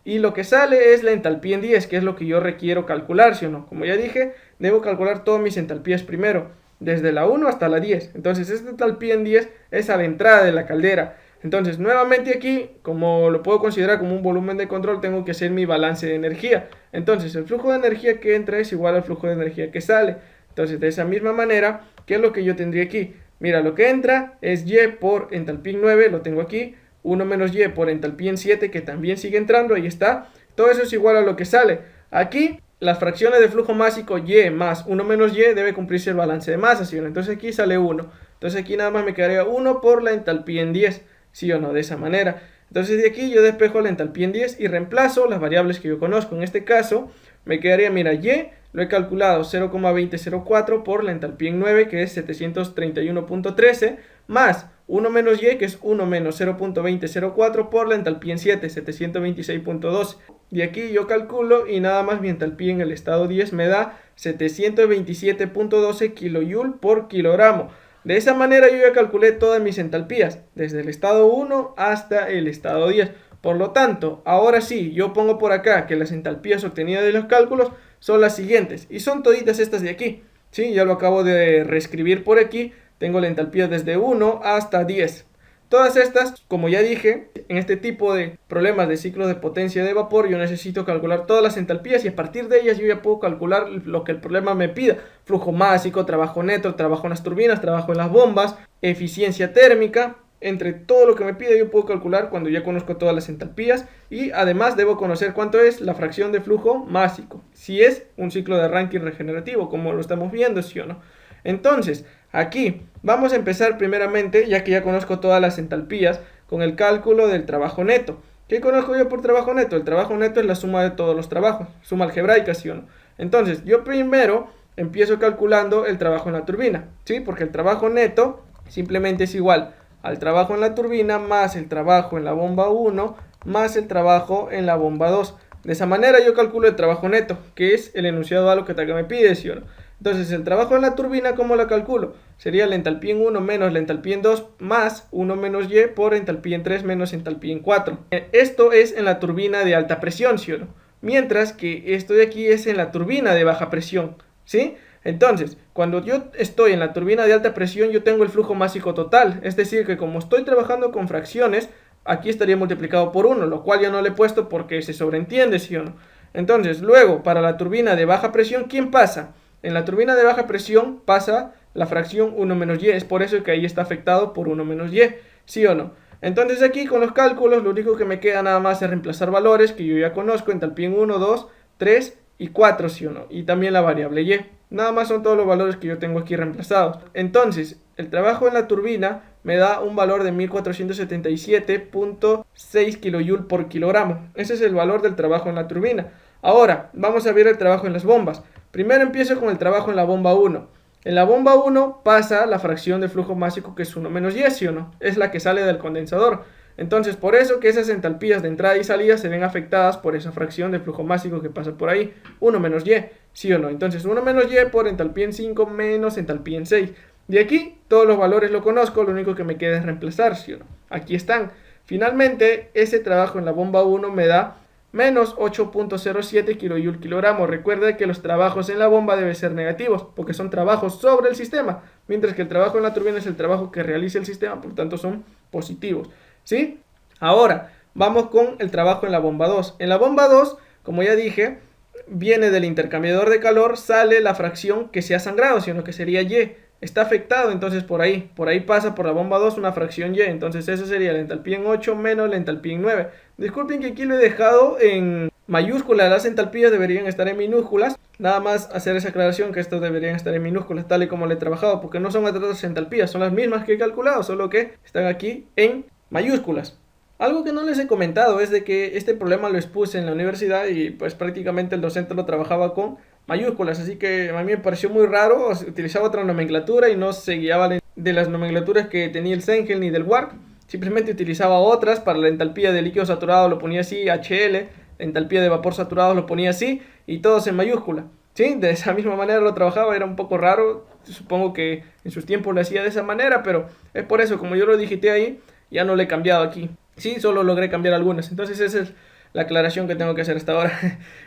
y lo que sale es la entalpía en 10, que es lo que yo requiero calcular, ¿sí o no? Como ya dije, debo calcular todas mis entalpías primero, desde la 1 hasta la 10. Entonces esta entalpía en 10 es a la entrada de la caldera. Entonces, nuevamente aquí, como lo puedo considerar como un volumen de control, tengo que hacer mi balance de energía. Entonces, el flujo de energía que entra es igual al flujo de energía que sale. Entonces, de esa misma manera, ¿qué es lo que yo tendría aquí? Mira, lo que entra es Y por entalpía en 9, lo tengo aquí. 1 menos Y por entalpía en 7, que también sigue entrando, ahí está. Todo eso es igual a lo que sale. Aquí, las fracciones de flujo másico Y más 1 menos Y debe cumplirse el balance de masa, ¿sí o no? Entonces aquí sale 1. Entonces aquí nada más me quedaría 1 por la entalpía en 10, ¿sí o no? De esa manera. Entonces de aquí yo despejo la entalpía en 10 y reemplazo las variables que yo conozco. En este caso me quedaría, mira, Y lo he calculado 0,2004 por la entalpía en 9, que es 731.13, más 1 menos Y, que es 1 menos 0.2004 por la entalpía en 7, 726.12. De aquí yo calculo y nada más mi entalpía en el estado 10 me da 727.12 kJ por kilogramo. De esa manera yo ya calculé todas mis entalpías, desde el estado 1 hasta el estado 10. Por lo tanto, ahora sí, yo pongo por acá que las entalpías obtenidas de los cálculos son las siguientes. Y son toditas estas de aquí. ¿Sí? Ya lo acabo de reescribir por aquí. Tengo la entalpía desde 1 hasta 10. Todas estas, como ya dije, en este tipo de problemas de ciclos de potencia de vapor, yo necesito calcular todas las entalpías y a partir de ellas yo ya puedo calcular lo que el problema me pida. Flujo másico, trabajo neto, trabajo en las turbinas, trabajo en las bombas, eficiencia térmica. Entre todo lo que me pide yo puedo calcular cuando ya conozco todas las entalpías y además debo conocer cuánto es la fracción de flujo másico, si es un ciclo de Rankine regenerativo, como lo estamos viendo, ¿sí o no? Entonces, aquí vamos a empezar primeramente, ya que ya conozco todas las entalpías, con el cálculo del trabajo neto. ¿Qué conozco yo por trabajo neto? El trabajo neto es la suma de todos los trabajos, suma algebraica, ¿sí o no? Entonces, yo primero empiezo calculando el trabajo en la turbina, ¿sí? Porque el trabajo neto simplemente es igual al trabajo en la turbina más el trabajo en la bomba 1 más el trabajo en la bomba 2. De esa manera yo calculo el trabajo neto, que es el enunciado a lo que me pide, ¿sí o no? Entonces el trabajo en la turbina, ¿cómo lo calculo? Sería la entalpía en 1 menos la entalpía en 2 más 1 menos Y por entalpía en 3 menos entalpía en 4. Esto es en la turbina de alta presión, ¿sí o no? Mientras que esto de aquí es en la turbina de baja presión, ¿sí? Entonces, cuando yo estoy en la turbina de alta presión, yo tengo el flujo másico total. Es decir, que como estoy trabajando con fracciones, aquí estaría multiplicado por 1, lo cual ya no le he puesto porque se sobreentiende, ¿sí o no? Entonces, luego, para la turbina de baja presión, ¿quién pasa? En la turbina de baja presión pasa la fracción 1 menos Y. Es por eso que ahí está afectado por 1 menos Y, ¿sí o no? Entonces aquí con los cálculos, lo único que me queda nada más es reemplazar valores que yo ya conozco, entalpía en 1, 2, 3 y 4, ¿sí o no? Y también la variable Y. Nada más son todos los valores que yo tengo aquí reemplazados. Entonces, el trabajo en la turbina me da un valor de 1477.6 kJ por kilogramo. Ese es el valor del trabajo en la turbina. Ahora, vamos a ver el trabajo en las bombas. Primero empiezo con el trabajo en la bomba 1. En la bomba 1 pasa la fracción de flujo másico que es 1 menos Y, ¿sí o no? Es la que sale del condensador. Entonces, por eso que esas entalpías de entrada y salida se ven afectadas por esa fracción de flujo másico que pasa por ahí, 1 menos Y, ¿sí o no? Entonces, 1 menos Y por entalpía en 5 menos entalpía en 6. De aquí, todos los valores lo conozco, lo único que me queda es reemplazar, ¿sí o no? Aquí están. Finalmente, ese trabajo en la bomba 1 me da menos 8.07 kJ kilogramo. Recuerda que los trabajos en la bomba deben ser negativos, porque son trabajos sobre el sistema, mientras que el trabajo en la turbina es el trabajo que realiza el sistema, por tanto son positivos, ¿sí? Ahora, vamos con el trabajo en la bomba 2. En la bomba 2, como ya dije, viene del intercambiador de calor, sale la fracción que se ha sangrado, sino que sería Y. Está afectado, entonces por ahí pasa por la bomba 2 una fracción Y, entonces eso sería la entalpía en 8 menos la entalpía en 9. Disculpen que aquí lo he dejado en mayúsculas, las entalpías deberían estar en minúsculas, nada más hacer esa aclaración que estos deberían estar en minúsculas tal y como le he trabajado, porque no son otras entalpías, son las mismas que he calculado, solo que están aquí en mayúsculas. Algo que no les he comentado es de que este problema lo expuse en la universidad y pues prácticamente el docente lo trabajaba con mayúsculas, así que a mí me pareció muy raro, utilizaba otra nomenclatura y no se guiaba de las nomenclaturas que tenía el Cengel ni del WARC, simplemente utilizaba otras. Para la entalpía de líquido saturado lo ponía así, HL, la entalpía de vapor saturado lo ponía así y todos en mayúscula, ¿sí? De esa misma manera lo trabajaba, era un poco raro, supongo que en sus tiempos lo hacía de esa manera, pero es por eso, como yo lo digité ahí, ya no lo he cambiado aquí. Sí, solo logré cambiar algunas. Entonces esa es la aclaración que tengo que hacer hasta ahora.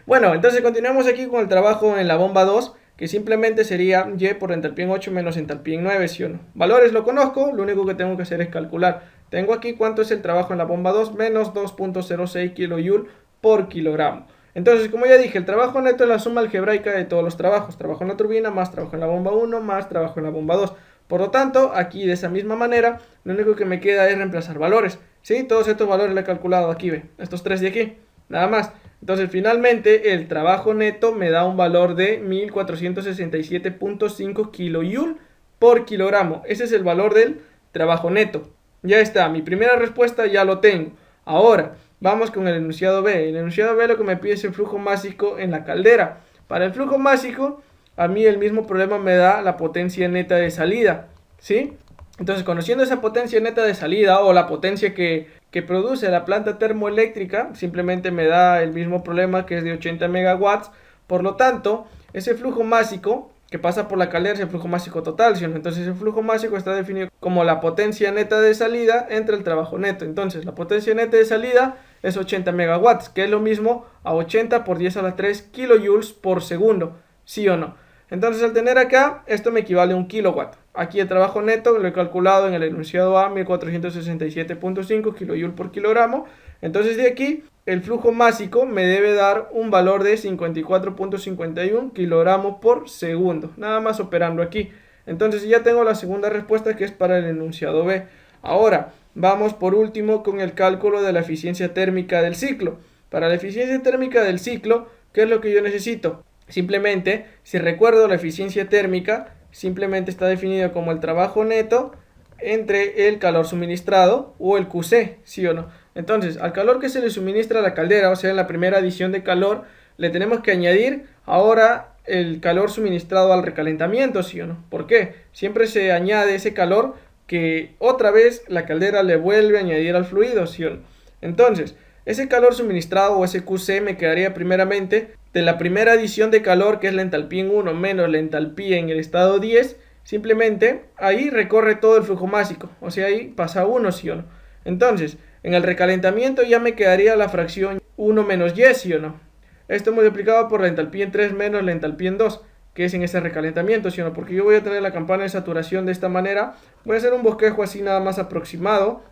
Bueno, entonces continuamos aquí con el trabajo en la bomba 2, que simplemente sería Y por entalpía en 8 menos entalpía en 9, ¿sí o no? Valores lo conozco, lo único que tengo que hacer es calcular. Tengo aquí cuánto es el trabajo en la bomba 2, menos 2.06 kJ por kilogramo. Entonces, como ya dije, el trabajo neto es la suma algebraica de todos los trabajos. Trabajo en la turbina, más trabajo en la bomba 1, más trabajo en la bomba 2. Por lo tanto, aquí de esa misma manera, lo único que me queda es reemplazar valores. ¿Sí? Todos estos valores los he calculado aquí, ve. Estos tres de aquí, nada más. Entonces, finalmente, el trabajo neto me da un valor de 1467.5 kJ por kilogramo. Ese es el valor del trabajo neto. Ya está, mi primera respuesta ya lo tengo. Ahora, vamos con el enunciado B. El enunciado B lo que me pide es el flujo másico en la caldera. Para el flujo másico, a mí el mismo problema me da la potencia neta de salida, ¿sí? Entonces, conociendo esa potencia neta de salida o la potencia que produce la planta termoeléctrica, simplemente me da el mismo problema, que es de 80 megawatts. Por lo tanto, ese flujo másico que pasa por la caldera es el flujo másico total, ¿sí? Entonces el flujo másico está definido como la potencia neta de salida entre el trabajo neto. Entonces la potencia neta de salida es 80 megawatts, que es lo mismo a 80 por 10 a la 3 kilojoules por segundo, ¿sí o no? Entonces al tener acá, esto me equivale a un kilowatt. Aquí el trabajo neto lo he calculado en el enunciado A, 1467.5 kJ por kilogramo. Entonces de aquí, el flujo másico me debe dar un valor de 54.51 kilogramos por segundo. Nada más operando aquí. Entonces ya tengo la segunda respuesta, que es para el enunciado B. Ahora, vamos por último con el cálculo de la eficiencia térmica del ciclo. Para la eficiencia térmica del ciclo, ¿qué es lo que yo necesito? Simplemente, si recuerdo, la eficiencia térmica simplemente está definida como el trabajo neto entre el calor suministrado o el QC, ¿sí o no? Entonces, al calor que se le suministra a la caldera, o sea, en la primera adición de calor, le tenemos que añadir ahora el calor suministrado al recalentamiento, ¿sí o no? ¿Por qué? Siempre se añade ese calor que otra vez la caldera le vuelve a añadir al fluido, ¿sí o no? Entonces, ese calor suministrado o ese QC me quedaría primeramente de la primera adición de calor, que es la entalpía en 1 menos la entalpía en el estado 10, simplemente ahí recorre todo el flujo másico, o sea, ahí pasa 1, ¿sí o no? Entonces, en el recalentamiento ya me quedaría la fracción 1 menos y, ¿sí o no? Esto multiplicado por la entalpía en 3 menos la entalpía en 2, que es en ese recalentamiento, ¿sí o no? Porque yo voy a tener la campana de saturación de esta manera. Voy a hacer un bosquejo así nada más aproximado,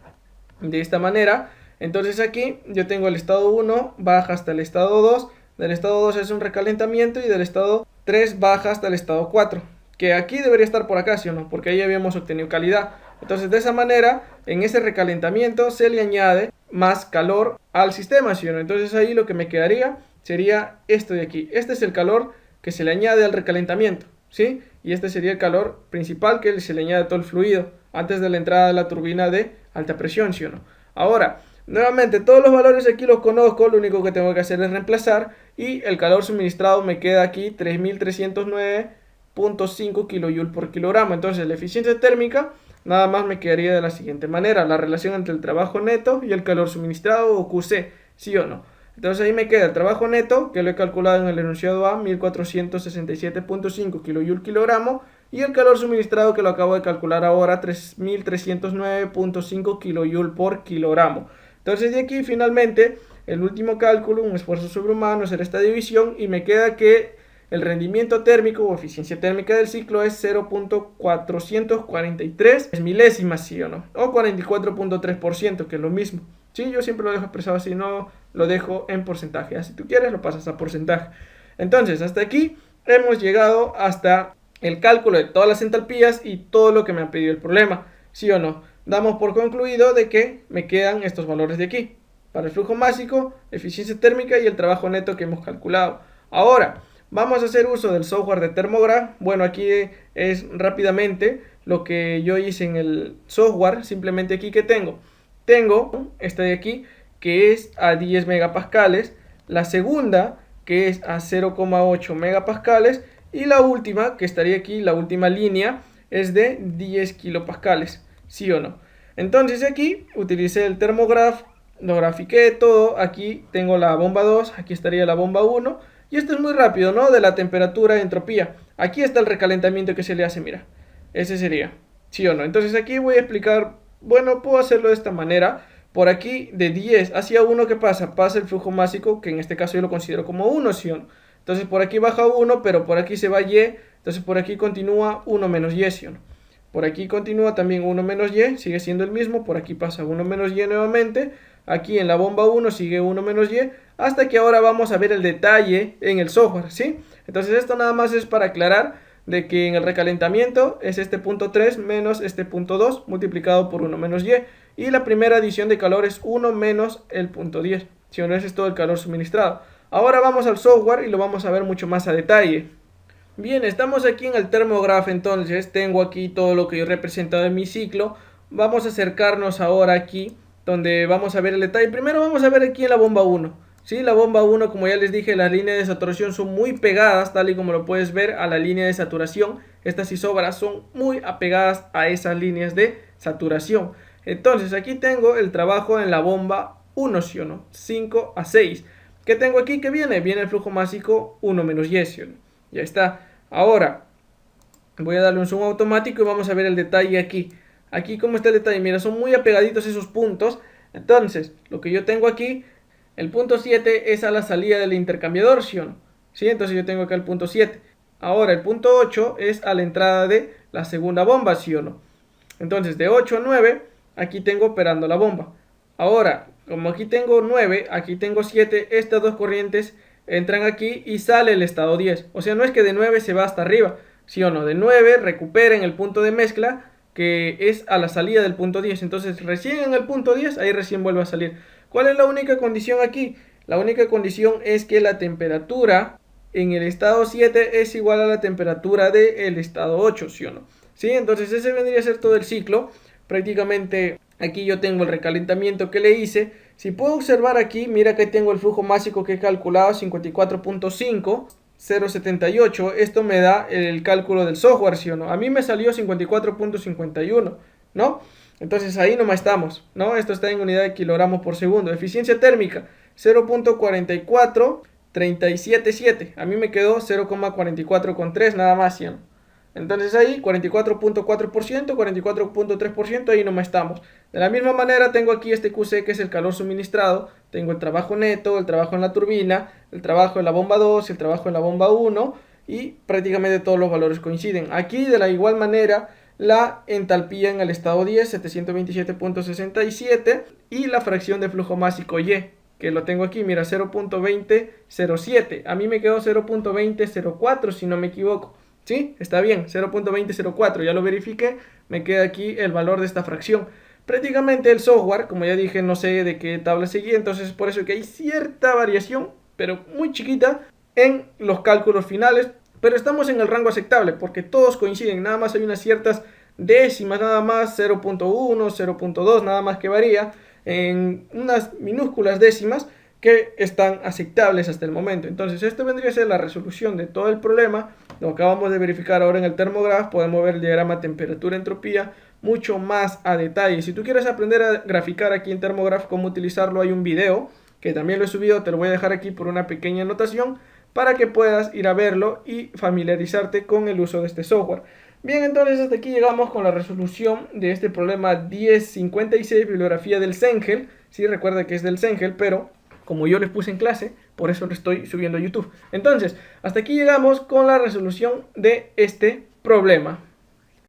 de esta manera. Entonces aquí yo tengo el estado 1, baja hasta el estado 2, del estado 2 es un recalentamiento y del estado 3 baja hasta el estado 4, que aquí debería estar por acá, ¿sí o no? Porque ahí habíamos obtenido calidad. Entonces de esa manera, en ese recalentamiento se le añade más calor al sistema, ¿sí o no? Entonces ahí lo que me quedaría sería esto de aquí. Este es el calor que se le añade al recalentamiento, ¿sí? Y este sería el calor principal que se le añade a todo el fluido antes de la entrada de la turbina de alta presión, ¿sí o no? Ahora, nuevamente, todos los valores aquí los conozco, lo único que tengo que hacer es reemplazar y el calor suministrado me queda aquí 3309.5 kJ por kilogramo. Entonces la eficiencia térmica nada más me quedaría de la siguiente manera: la relación entre el trabajo neto y el calor suministrado o QC, ¿sí o no? Entonces ahí me queda el trabajo neto, que lo he calculado en el enunciado A, 1467.5 kJ kilogramo, y el calor suministrado, que lo acabo de calcular ahora, 3309.5 kJ por kilogramo. Entonces de aquí finalmente el último cálculo, un esfuerzo sobrehumano, será esta división y me queda que el rendimiento térmico o eficiencia térmica del ciclo es 0.443 milésimas, ¿sí o no? O 44.3%, que es lo mismo. Sí, yo siempre lo dejo expresado así, no lo dejo en porcentaje. Si tú quieres lo pasas a porcentaje. Entonces hasta aquí hemos llegado hasta el cálculo de todas las entalpías y todo lo que me ha pedido el problema, ¿sí o no? Damos por concluido de que me quedan estos valores de aquí, para el flujo másico, eficiencia térmica y el trabajo neto que hemos calculado. Ahora, vamos a hacer uso del software de Thermograph. Bueno, aquí es rápidamente lo que yo hice en el software. Simplemente aquí que tengo esta de aquí, que es a 10 megapascales, la segunda que es a 0,8 megapascales y la última que estaría aquí, la última línea, es de 10 kilopascales, ¿sí o no? Entonces aquí utilicé el Thermograph, lo grafiqué todo. Aquí tengo la bomba 2, aquí estaría la bomba 1 y esto es muy rápido, ¿no? De la temperatura y entropía. Aquí está el recalentamiento que se le hace, mira, ese sería, ¿sí o no? Entonces aquí voy a explicar, bueno, puedo hacerlo de esta manera. Por aquí de 10 hacia 1, ¿qué pasa? Pasa el flujo másico, que en este caso yo lo considero como 1, ¿sí o no? Entonces por aquí baja 1, pero por aquí se va Y, entonces por aquí continúa 1 menos Y, ¿sí o no? Por aquí continúa también 1 menos y, sigue siendo el mismo. Por aquí pasa 1 menos y nuevamente. Aquí en la bomba 1 sigue 1 menos y, hasta que ahora vamos a ver el detalle en el software, ¿sí? Entonces esto nada más es para aclarar de que en el recalentamiento es este punto 3 menos este punto 2 multiplicado por 1 menos y. Y la primera adición de calor es 1 menos el punto 10. Si no, ese es todo el calor suministrado. Ahora vamos al software y lo vamos a ver mucho más a detalle. Bien, estamos aquí en el Thermograph, entonces tengo aquí todo lo que yo he representado en mi ciclo. Vamos a acercarnos ahora aquí, donde vamos a ver el detalle. Primero vamos a ver aquí en la bomba 1. ¿Sí? La bomba 1, como ya les dije, las líneas de saturación son muy pegadas, tal y como lo puedes ver, a la línea de saturación. Estas isobras son muy apegadas a esas líneas de saturación. Entonces aquí tengo el trabajo en la bomba 1, ¿sí o no? 5 a 6. ¿Qué tengo aquí? ¿Qué viene? Viene el flujo másico 1 menos y, ¿sí o no? Ya está. Ahora voy a darle un zoom automático y vamos a ver el detalle aquí. Aquí cómo está el detalle. Mira, son muy apegaditos esos puntos. Entonces, lo que yo tengo aquí, el punto 7 es a la salida del intercambiador, ¿sí o no? ¿Sí? Entonces yo tengo acá el punto 7. Ahora el punto 8 es a la entrada de la segunda bomba, ¿sí o no? Entonces de 8 a 9, aquí tengo operando la bomba. Ahora, como aquí tengo 9, aquí tengo 7, estas dos corrientes entran aquí y sale el estado 10. O sea, no es que de 9 se va hasta arriba, ¿sí o no? De 9 recuperen el punto de mezcla que es a la salida del punto 10. Entonces recién en el punto 10, ahí recién vuelve a salir. ¿Cuál es la única condición aquí? La única condición es que la temperatura en el estado 7 es igual a la temperatura del estado 8, ¿sí o no? ¿Sí? Entonces ese vendría a ser todo el ciclo. Prácticamente aquí yo tengo el recalentamiento que le hice. Si puedo observar aquí, mira que tengo el flujo másico que he calculado, 54.5, 0.78. Esto me da el cálculo del software, ¿sí o no? A mí me salió 54.51, ¿no? Entonces ahí nomás estamos, ¿no? Esto está en unidad de kilogramos por segundo. Eficiencia térmica, 0.44377. A mí me quedó 0,44,3 nada más, ¿sí o no? Entonces ahí 44.4%, 44.3%, ahí nomás estamos. De la misma manera tengo aquí este QC que es el calor suministrado. Tengo el trabajo neto, el trabajo en la turbina, el trabajo en la bomba 2, el trabajo en la bomba 1 y prácticamente todos los valores coinciden. Aquí de la igual manera la entalpía en el estado 10, 727.67 y la fracción de flujo másico Y, que lo tengo aquí, mira, 0.2007. A mí me quedó 0.2004 si no me equivoco. ¿Sí? Está bien, 0.2004, ya lo verifiqué, me queda aquí el valor de esta fracción. Prácticamente el software, como ya dije, no sé de qué tabla seguir, entonces es por eso que hay cierta variación, pero muy chiquita, en los cálculos finales, pero estamos en el rango aceptable, porque todos coinciden, nada más hay unas ciertas décimas, nada más 0.1, 0.2, nada más que varía, en unas minúsculas décimas, que están aceptables hasta el momento. Entonces esto vendría a ser la resolución de todo el problema. Lo acabamos de verificar ahora en el Thermograph. Podemos ver el diagrama temperatura-entropía mucho más a detalle. Si tú quieres aprender a graficar aquí en Thermograph cómo utilizarlo, hay un video que también lo he subido, te lo voy a dejar aquí por una pequeña anotación para que puedas ir a verlo y familiarizarte con el uso de este software. Bien, entonces hasta aquí llegamos con la resolución de este problema 1056, bibliografía del Cengel. Sí, recuerda que es del Cengel, pero como yo les puse en clase, por eso lo estoy subiendo a YouTube. Entonces, hasta aquí llegamos con la resolución de este problema.